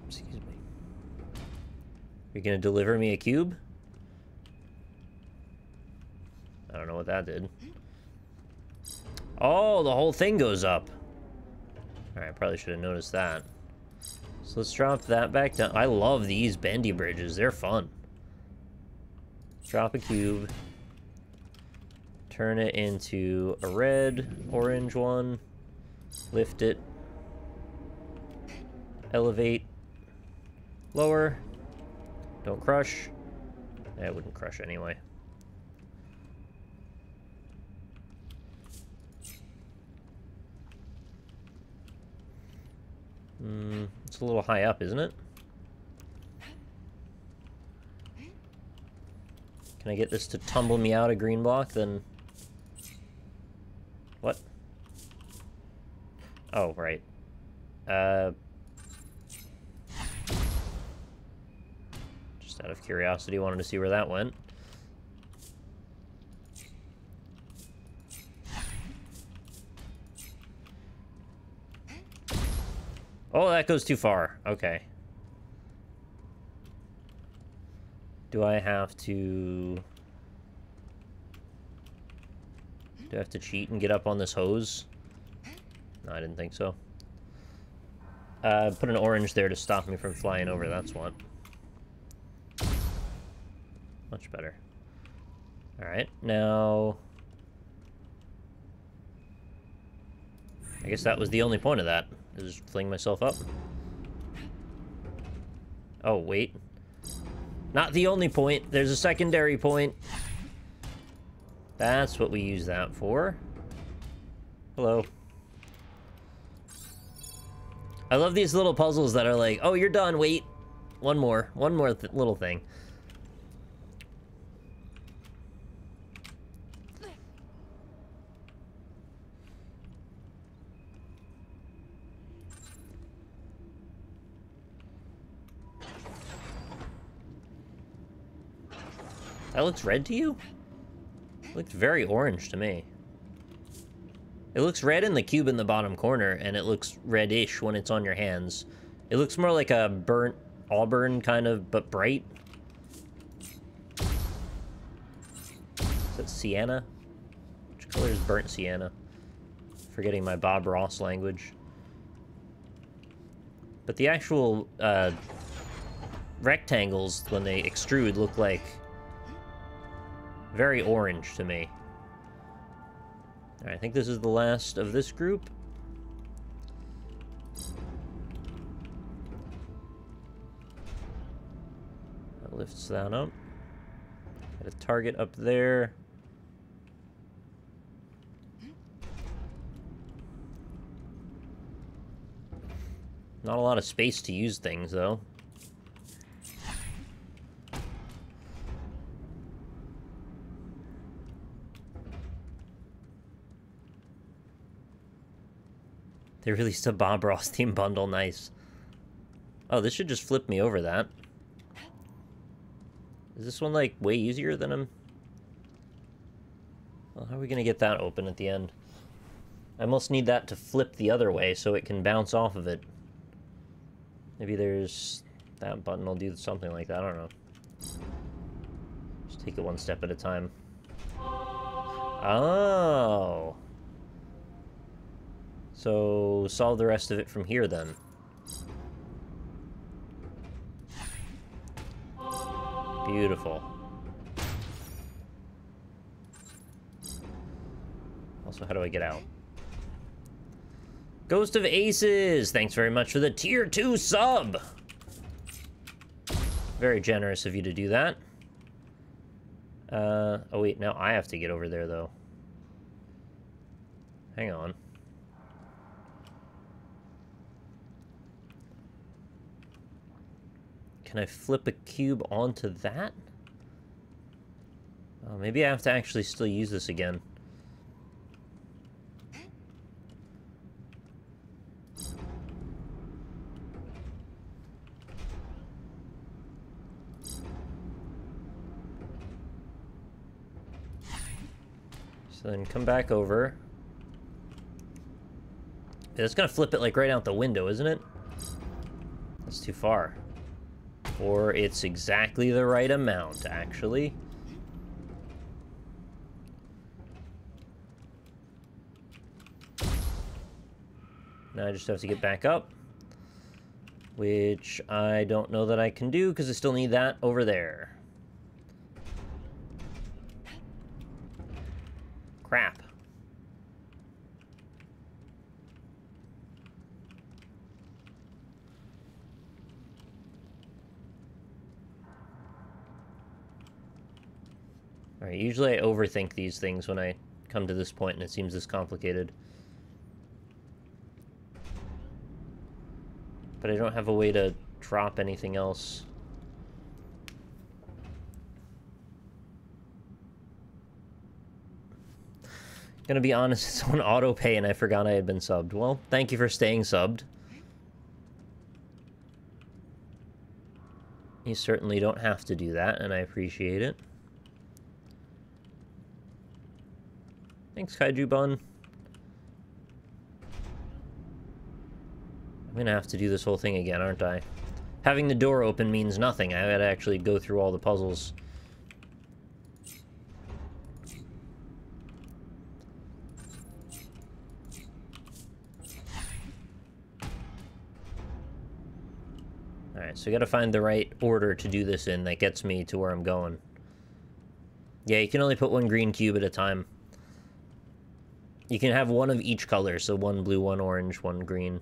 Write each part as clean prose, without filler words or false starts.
Excuse me. You're gonna deliver me a cube? I don't know what that did. Oh, the whole thing goes up. Alright, probably should have noticed that. So let's drop that back down. I love these bendy bridges. They're fun. Drop a cube. Turn it into a red, orange one. Lift it. Elevate. Lower. Don't crush. It wouldn't crush anyway. It's a little high up, isn't it? Can I get this to tumble me out a green block, then... What? Oh, right. Just out of curiosity, wanted to see where that went. Oh, that goes too far. Okay. Do I have to... Do I have to cheat and get up on this hose? No, I didn't think so. Put an orange there to stop me from flying over, that's what. Much better. Alright, now... I guess that was the only point of that. Is fling myself up. Oh, wait. Not the only point. There's a secondary point. That's what we use that for. Hello. I love these little puzzles that are like, oh, you're done, wait. One more little thing. That looks red to you? It looks very orange to me. It looks red in the cube in the bottom corner, and it looks reddish when it's on your hands. It looks more like a burnt auburn kind of, but bright. Is that sienna? Which color is burnt sienna? Forgetting my Bob Ross language. But the actual rectangles, when they extrude, look like very orange to me. Alright, I think this is the last of this group. That lifts that up. Got a target up there. Not a lot of space to use things, though. They released a Bob Ross team bundle, nice. Oh, this should just flip me over that. Is this one, like, way easier than him? Well, how are we gonna get that open at the end? I almost need that to flip the other way so it can bounce off of it. Maybe there's... that button will do something like that, I don't know. Just take it one step at a time. Oh! So, solve the rest of it from here, then. Beautiful. Also, how do I get out? Ghost of Aces! Thanks very much for the Tier 2 sub! Very generous of you to do that. Oh wait, now I have to get over there, though. Hang on. Can I flip a cube onto that? Oh, maybe I have to actually still use this again. So then come back over. Yeah, that's gonna flip it like right out the window, isn't it? That's too far. Or it's exactly the right amount, actually. Now I just have to get back up. Which I don't know that I can do, because I still need that over there. Crap. Alright, usually I overthink these things when I come to this point and it seems this complicated. But I don't have a way to drop anything else. Gonna be honest, it's on auto pay and I forgot I had been subbed. Well, thank you for staying subbed. You certainly don't have to do that, and I appreciate it. Thanks, Kaiju Bun. I'm gonna have to do this whole thing again, aren't I? Having the door open means nothing. I gotta actually go through all the puzzles. Alright, so we gotta find the right order to do this in that gets me to where I'm going. Yeah, you can only put one green cube at a time. You can have one of each color, so one blue, one orange, one green.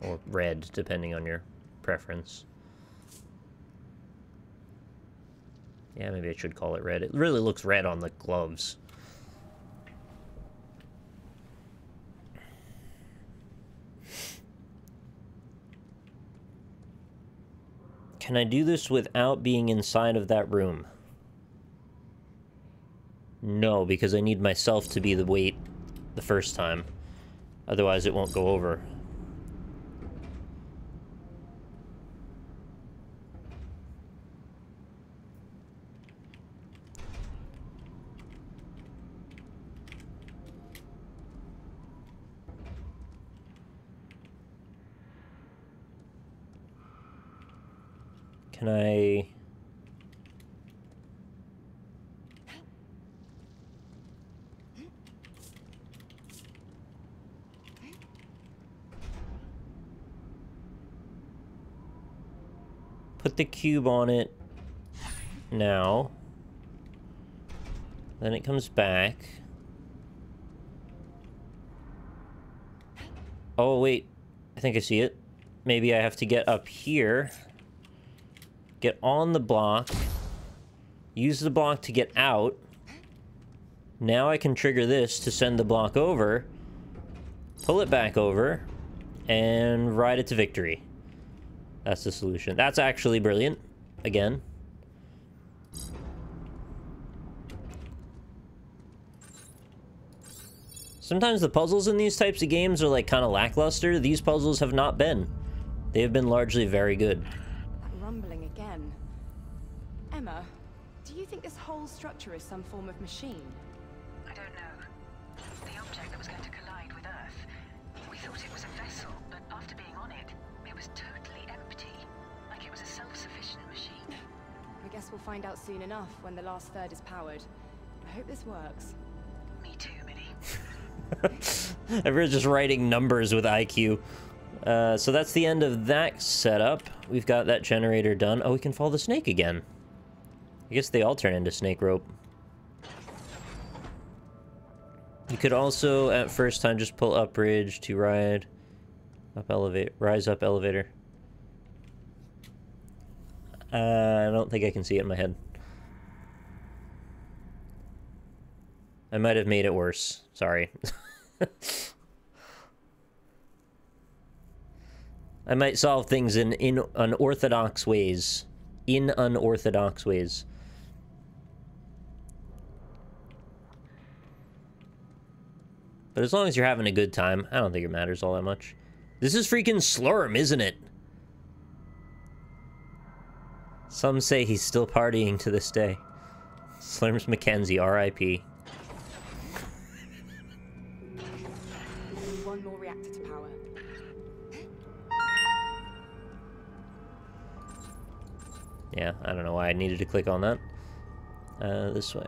Or red, depending on your preference. Yeah, maybe I should call it red. It really looks red on the gloves. Can I do this without being inside of that room? No, because I need myself to be the weight the first time. Otherwise, it won't go over. Can I... put the cube on it now. Then it comes back. Oh, wait. I think I see it. Maybe I have to get up here. Get on the block. Use the block to get out. Now I can trigger this to send the block over. Pull it back over. And ride it to victory. That's the solution. That's actually brilliant. Again. Sometimes the puzzles in these types of games are like kind of lackluster. These puzzles have not been. They have been largely very good. That rumbling again. Emma, do you think this whole structure is some form of machine? I don't know. The object that was going to collide with Earth. We thought it was a vessel, but after being on it, it was totally empty. Like it was a self-sufficient machine. I guess we'll find out soon enough when the last third is powered. I hope this works. Me too, Minnie. Everyone's just writing numbers with IQ. So that's the end of that setup. We've got that generator done. Oh, we can follow the snake again. I guess they all turn into snake rope. You could also, at first time, just pull up bridge to ride up elevator, rise up elevator. I don't think I can see it in my head. I might have made it worse. Sorry. I might solve things in unorthodox ways. In unorthodox ways. But as long as you're having a good time, I don't think it matters all that much. This is freaking Slurm, isn't it? Some say he's still partying to this day. Slurms Mackenzie, R.I.P. One more reactor to power. Yeah, I don't know why I needed to click on that. This way.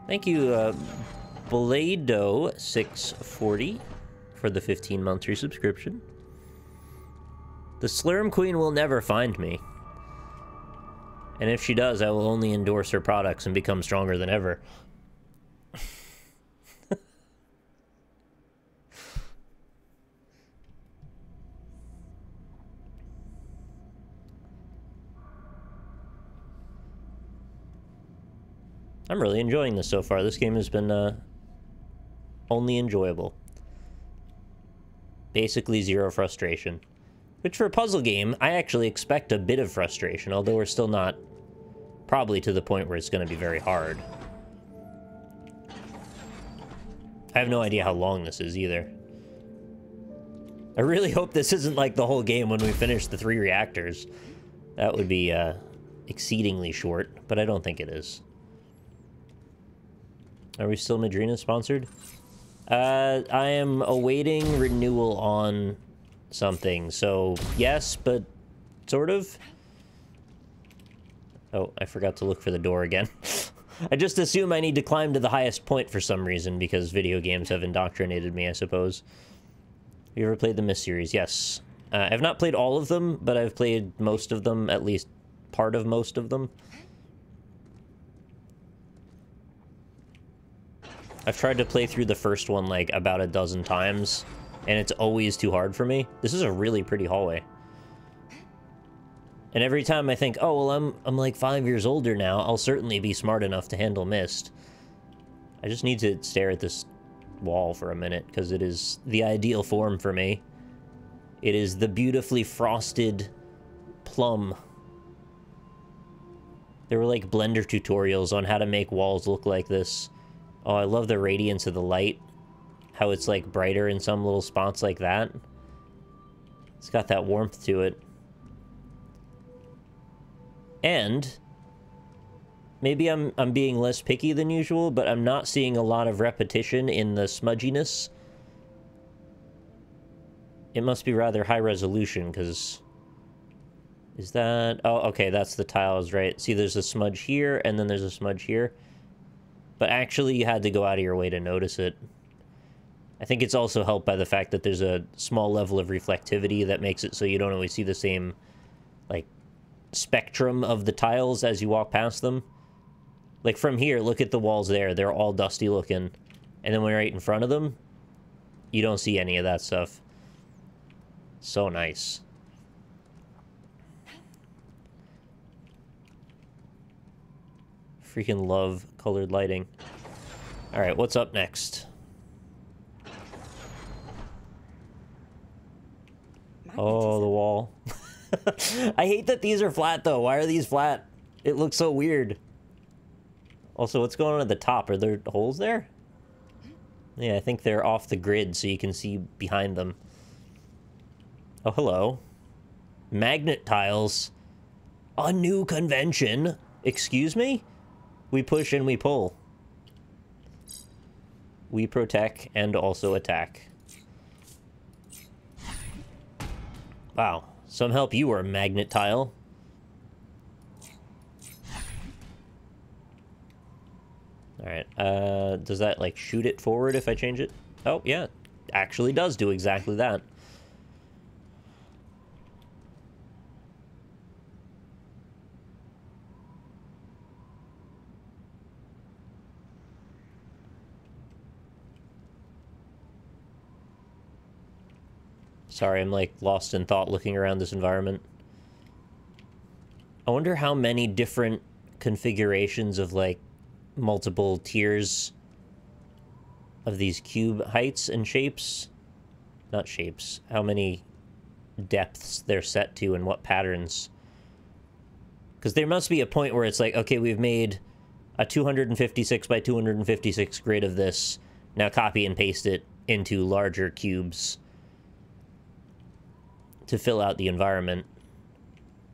Thank you, Blado640 for the 15-month resubscription. The Slurm Queen will never find me. And if she does, I will only endorse her products and become stronger than ever. I'm really enjoying this so far. This game has been only enjoyable. Basically zero frustration. Which for a puzzle game, I actually expect a bit of frustration, although we're still not probably to the point where it's going to be very hard. I have no idea how long this is either. I really hope this isn't like the whole game when we finish the 3 reactors. That would be exceedingly short, but I don't think it is. Are we still Madrina sponsored? I am awaiting renewal on something, so yes, but sort of. Oh, I forgot to look for the door again. I just assume I need to climb to the highest point for some reason, because video games have indoctrinated me, I suppose. Have you ever played the Myst series? Yes. I've not played all of them, but I've played most of them, at least part of most of them. I've tried to play through the first one like about a dozen times, and it's always too hard for me. This is a really pretty hallway. And every time I think, oh, well, I'm like 5 years older now, I'll certainly be smart enough to handle Myst. I just need to stare at this wall for a minute, because it is the ideal form for me. It is the beautifully frosted plum. There were like Blender tutorials on how to make walls look like this. Oh, I love the radiance of the light. How it's like brighter in some little spots like that. It's got that warmth to it. And maybe I'm being less picky than usual, but I'm not seeing a lot of repetition in the smudginess. It must be rather high resolution, because... Is that... Oh, okay, that's the tiles, right? See, there's a smudge here, and then there's a smudge here. But actually, you had to go out of your way to notice it. I think it's also helped by the fact that there's a small level of reflectivity that makes it so you don't always see the same, like, spectrum of the tiles as you walk past them. Like, from here, look at the walls there. They're all dusty looking. And then when you're right in front of them, you don't see any of that stuff. So nice. Freaking love colored lighting. Alright, what's up next? Oh, the wall. I hate that these are flat, though. Why are these flat? It looks so weird. Also, what's going on at the top? Are there holes there? Yeah, I think they're off the grid, so you can see behind them. Oh, hello. Magnet tiles. A new convention. Excuse me? We push and we pull. We protect and also attack. Wow. Some help you were a magnet tile. Alright, does that, like, shoot it forward if I change it? Oh, yeah. Actually does do exactly that. Sorry, I'm, like, lost in thought looking around this environment. I wonder how many different configurations of, like, multiple tiers of these cube heights and shapes. Not shapes. How many depths they're set to and what patterns. Because there must be a point where it's like, okay, we've made a 256 by 256 grid of this. Now copy and paste it into larger cubes to fill out the environment.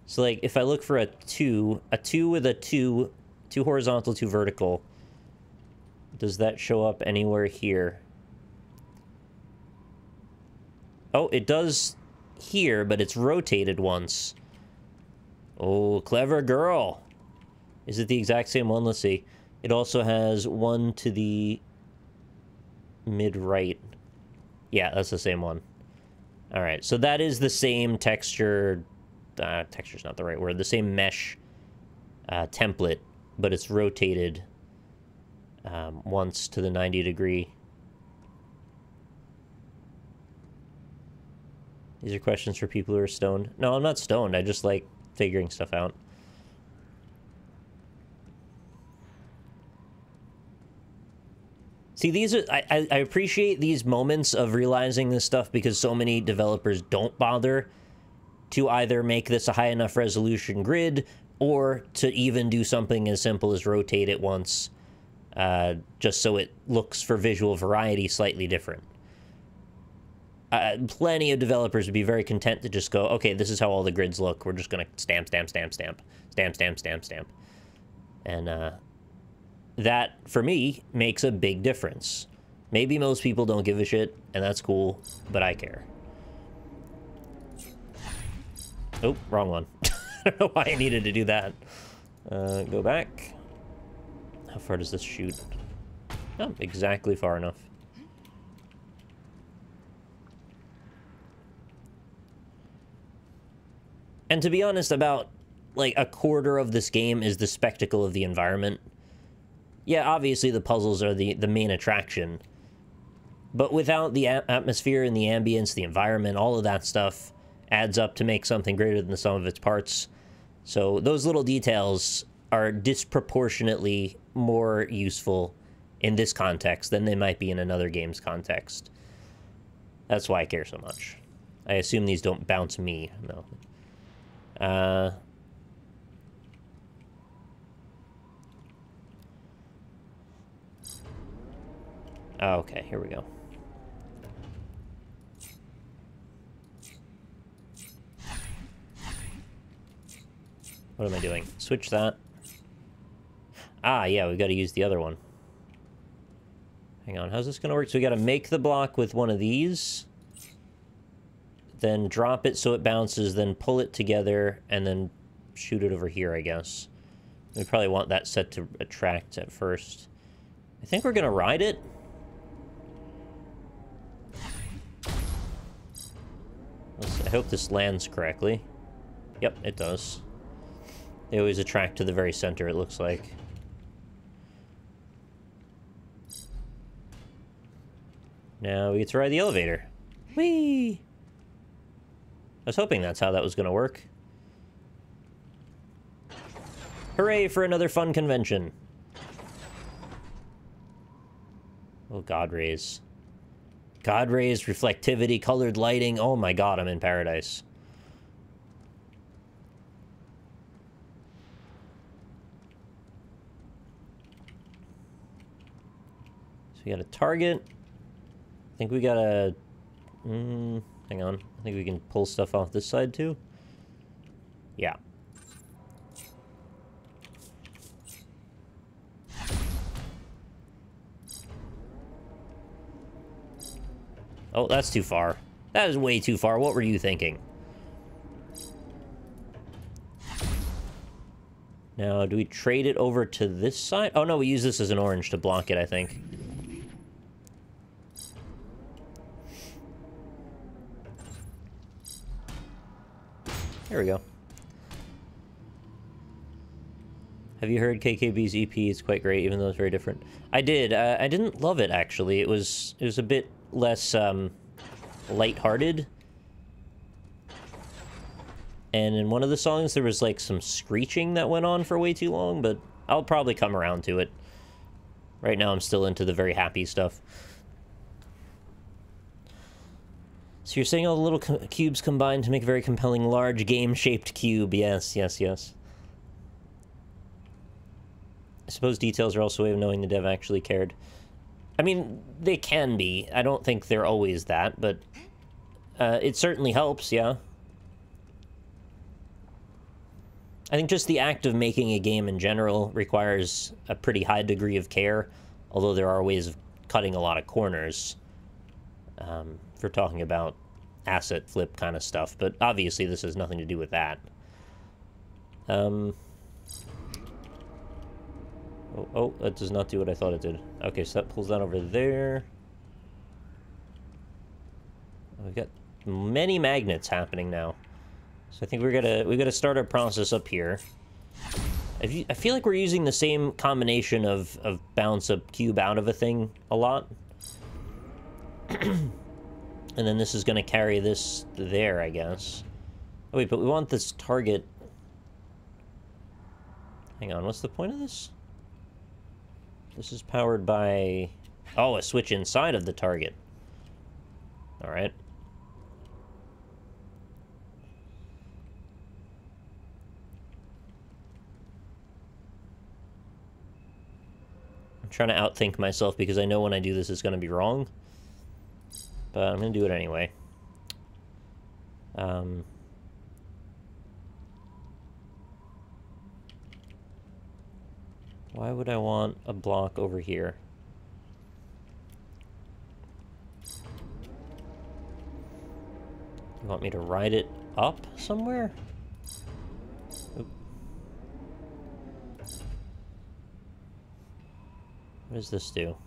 So, like, if I look for a 2 with a 2 horizontal, 2 vertical, does that show up anywhere here? Oh, it does here, but it's rotated once. Oh, clever girl. Is it the exact same one? Let's see. It also has one to the mid-right. Yeah, that's the same one. All right, so that is the same texture. Texture's not the right word. The same mesh template, but it's rotated once to the 90-degree. These are questions for people who are stoned. No, I'm not stoned. I just like figuring stuff out. See, these are... I appreciate these moments of realizing this stuff because so many developers don't bother to either make this a high enough resolution grid or to even do something as simple as rotate it once, just so it looks for visual variety slightly different. Plenty of developers would be very content to just go, okay, this is how all the grids look. We're just going to stamp, stamp, stamp, stamp, stamp, stamp, stamp, stamp. And that, for me, makes a big difference. Maybe most people don't give a shit, and that's cool, but I care. Oh, wrong one. I don't know why I needed to do that. Go back. How far does this shoot? Oh, exactly far enough. And to be honest, about, like, a quarter of this game is the spectacle of the environment. Yeah, obviously the puzzles are the main attraction. But without the atmosphere and the ambience, the environment, all of that stuff adds up to make something greater than the sum of its parts. So those little details are disproportionately more useful in this context than they might be in another game's context. That's why I care so much. I assume these don't bounce me, no. Oh, okay, here we go. What am I doing? Switch that. Ah, yeah, we've got to use the other one. Hang on, how's this going to work? So we got to make the block with one of these. Then drop it so it bounces, then pull it together, and then shoot it over here, I guess. We probably want that set to attract at first. I think we're going to ride it. I hope this lands correctly. Yep, it does. They always attract to the very center, it looks like. Now we get to ride the elevator. Whee! I was hoping that's how that was going to work. Hooray for another fun convention. Oh, God rays. God rays, reflectivity, colored lighting. Oh my God, I'm in paradise. So we got a target. I think we got a... hang on. I think we can pull stuff off this side too. Yeah. Oh, that's too far. That is way too far. What were you thinking? Now, do we trade it over to this side? Oh, no, we use this as an orange to block it, I think. There we go. Have you heard KKB's EP? It's quite great, even though it's very different. I did. I didn't love it, actually. It was a bit less lighthearted. And in one of the songs, there was like some screeching that went on for way too long, but I'll probably come around to it. Right now, I'm still into the very happy stuff. So you're saying all the little cubes combine to make a very compelling, large, game-shaped cube. Yes, yes, yes. I suppose details are also a way of knowing the dev actually cared. I mean, they can be. I don't think they're always that, but it certainly helps, yeah. I think just the act of making a game in general requires a pretty high degree of care, although there are ways of cutting a lot of corners. If we're talking about asset flip kind of stuff, but obviously this has nothing to do with that. Oh, that does not do what I thought it did. Okay, so that pulls that over there. We've got many magnets happening now. So I think we gotta start our process up here. I feel like we're using the same combination of bounce a cube out of a thing a lot. And then this is gonna carry this there, I guess. Oh wait, but we want this target... Hang on, what's the point of this? This is powered by... Oh, a switch inside of the target. Alright. I'm trying to outthink myself because I know when I do this it's going to be wrong. But I'm going to do it anyway. Why would I want a block over here? You want me to ride it up somewhere? Oop. What does this do?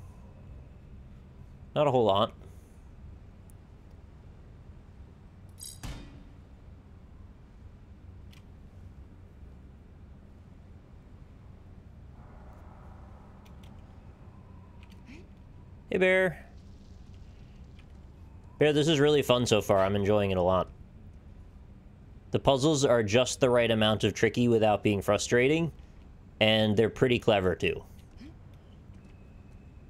Not a whole lot. Hey, Bear. Bear, this is really fun so far. I'm enjoying it a lot. The puzzles are just the right amount of tricky without being frustrating, and they're pretty clever, too.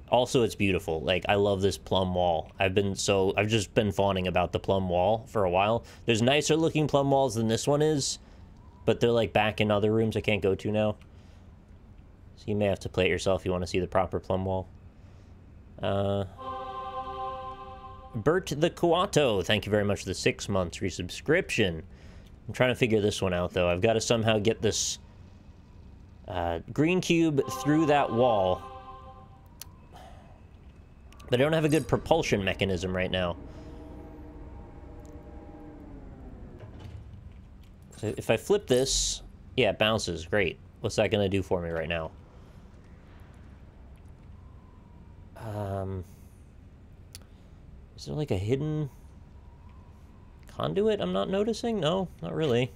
Also, it's beautiful. Like, I love this plum wall. I've just been fawning about the plum wall for a while. There's nicer looking plum walls than this one is, but they're, like, back in other rooms I can't go to now. So you may have to play it yourself if you want to see the proper plum wall. Bert the Kuato, thank you very much for the 6 months resubscription. I'm trying to figure this one out, though. I've got to somehow get this green cube through that wall. But I don't have a good propulsion mechanism right now. So if I flip this, yeah, it bounces. Great. What's that going to do for me right now? Is there like a hidden conduit I'm not noticing? No, not really.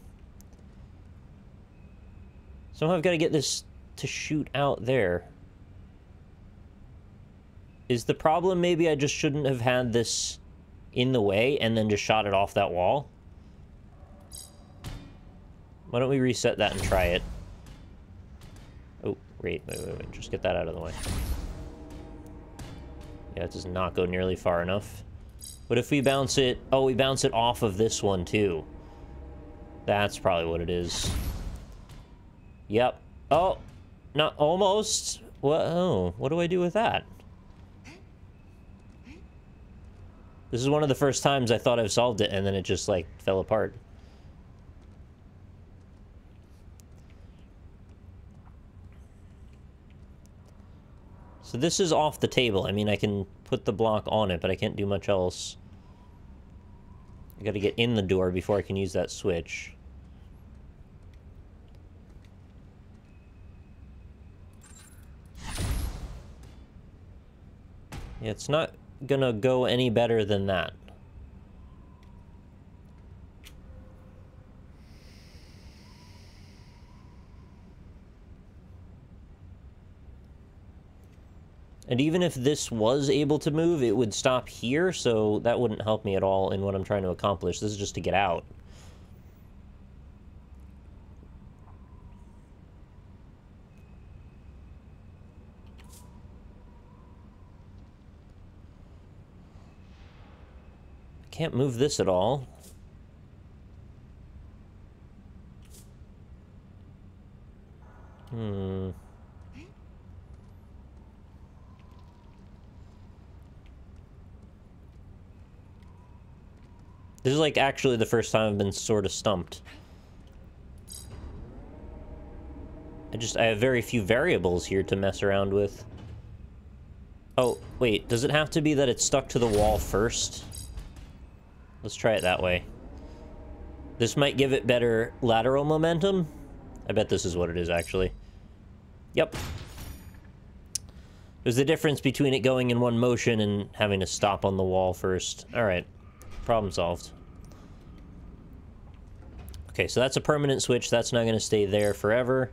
Somehow I've got to get this to shoot out there. Is the problem maybe I just shouldn't have had this in the way and then just shot it off that wall? Why don't we reset that and try it? Oh, wait. Just get that out of the way. Yeah, it does not go nearly far enough. What if we bounce it... Oh, we bounce it off of this one, too. That's probably what it is. Yep. Oh! Not almost. What? Oh, what do I do with that? This is one of the first times I thought I've solved it, and then it just, like, fell apart. So this is off the table. I mean, I can put the block on it, but I can't do much else. I gotta get in the door before I can use that switch. Yeah, it's not gonna go any better than that. And even if this was able to move, it would stop here, so that wouldn't help me at all in what I'm trying to accomplish. This is just to get out. Can't move this at all. This is, like, actually the first time I've been sort of stumped. I have very few variables here to mess around with. Oh, wait, does it have to be that it's stuck to the wall first? Let's try it that way. This might give it better lateral momentum. I bet this is what it is, actually. Yep. There's the difference between it going in one motion and having to stop on the wall first. Alright. Problem solved. Okay, so that's a permanent switch. That's not going to stay there forever.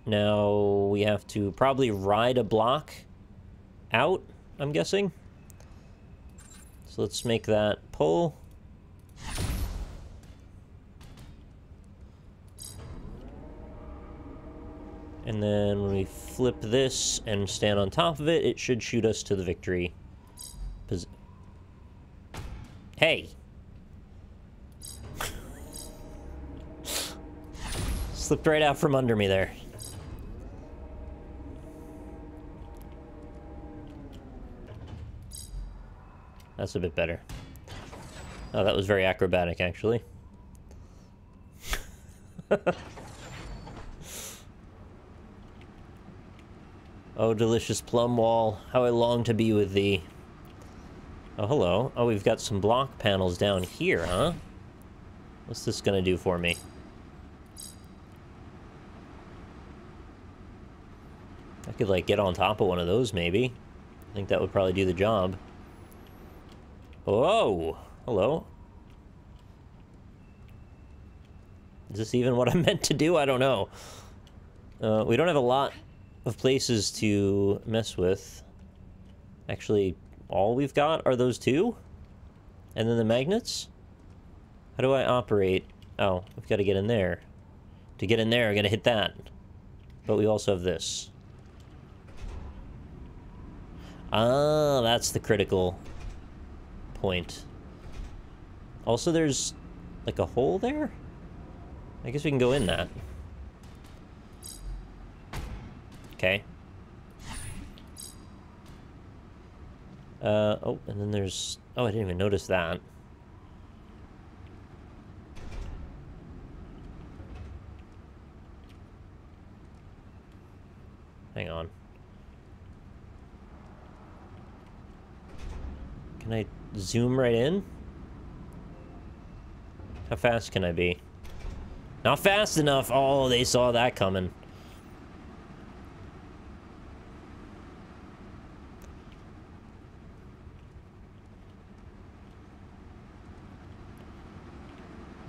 Now we have to probably ride a block out, I'm guessing. So let's make that pull. And then when we flip this and stand on top of it, it should shoot us to the victory. Hey! Slipped right out from under me there. That's a bit better. Oh, that was very acrobatic, actually. Oh, delicious plum wall, how I long to be with thee. Oh, hello. Oh, we've got some block panels down here, huh? What's this gonna do for me? I could, like, get on top of one of those, maybe. I think that would probably do the job. Whoa! Hello. Is this even what I meant to do? I don't know. We don't have a lot of places to mess with. Actually, all we've got are those two? And then the magnets? How do I operate? Oh, we've got to get in there. To get in there, I gotta hit that. But we also have this. Ah, that's the critical point. Also, there's like a hole there? I guess we can go in that. Okay. Oh, and then there's... Oh, I didn't even notice that. Hang on. Can I zoom right in? How fast can I be? Not fast enough! Oh, they saw that coming.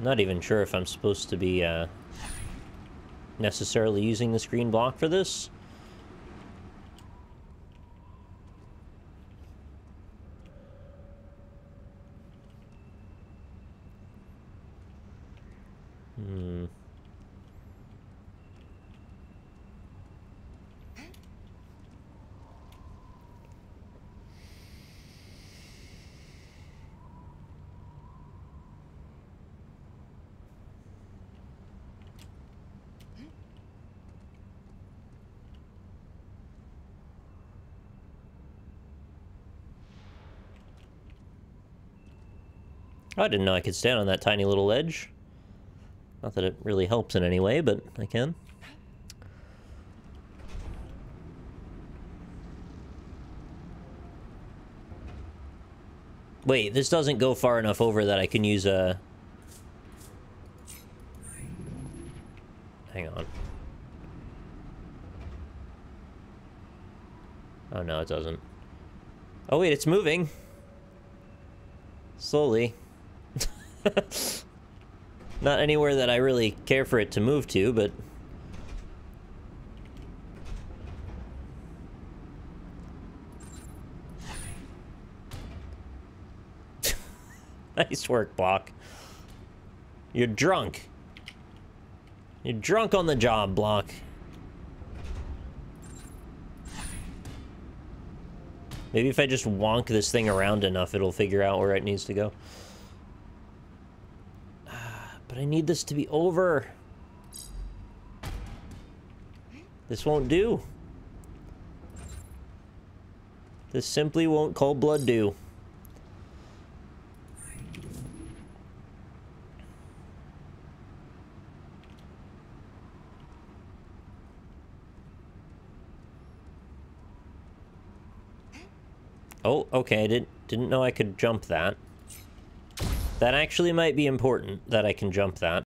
Not even sure if I'm supposed to be, necessarily using the screen block for this. I didn't know I could stand on that tiny little ledge. Not that it really helps in any way, but I can. Wait, this doesn't go far enough over that I can use a... Hang on. Oh, no, it doesn't. Oh, wait, it's moving. Slowly. Not anywhere that I really care for it to move to, but... Nice work, Block. You're drunk. You're drunk on the job, Block. Maybe if I just wonk this thing around enough, it'll figure out where it needs to go. But I need this to be over. This won't do. This simply won't cold blood do. Oh, okay, I didn't know I could jump that. That actually might be important, that I can jump that.